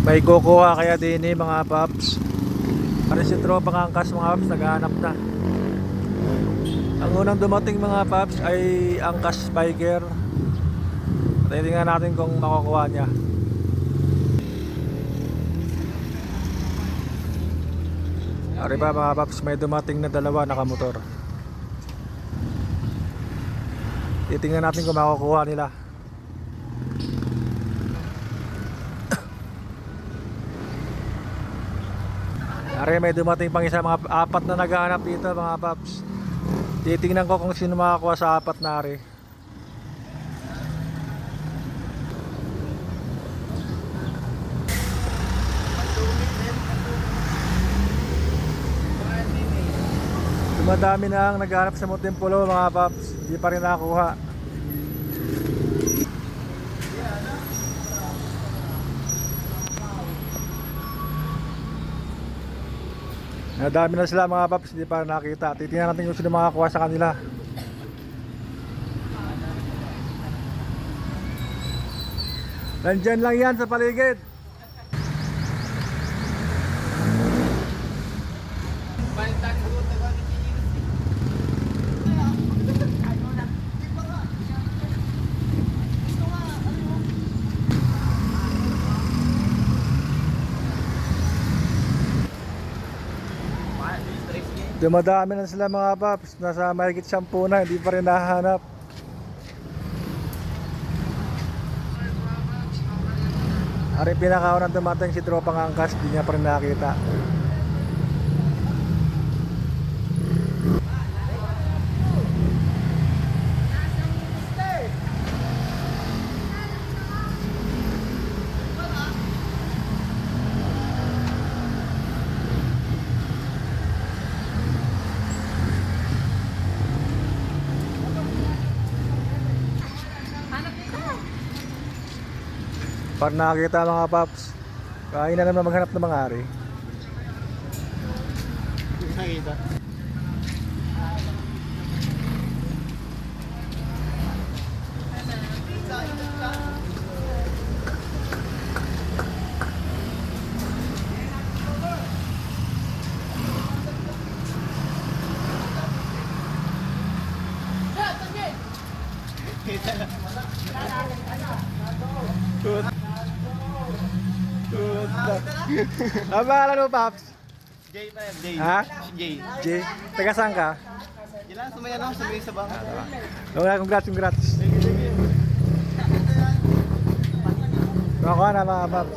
May kukuha kaya din mga paps. Para si tropang angkas mga paps, naghahanap na. Ang unang dumating mga paps ay angkas spiker. Titingnan natin kung makukuha niya. Ari ba mga paps, may dumating na dalawa nakamotor. Titingnan natin kung makukuha nila. Ari may dumating pang isa, mga apat na naghahanap dito mga paps. Titingnan ko kung sino makakuha sa apat na ari. Dumadami na ang naghahanap sa Muntinpulo mga paps. Hindi pa rin nakakuha. Nadami na sila mga paps, hindi pa nakita. Titingnan natin kung sino makakuha sa kanila. Nandyan lang yan sa paligid. Dumadami na sila mga paps. Nasa mahigit 10 na, hindi pa rin nahanap. Ari pinakaunang dumating si tropang angkas, hindi niya pa rin nakita. Para nakakita mga paps, kain na naman maghanap ng mga ari. Nakita. Ano ba mo paps? Jay pa yan, Jay. Ha? Jay. Jay, taga saan ka? Ilan sa may ano, sa may sabang. Congrats. Makuha na mga paps.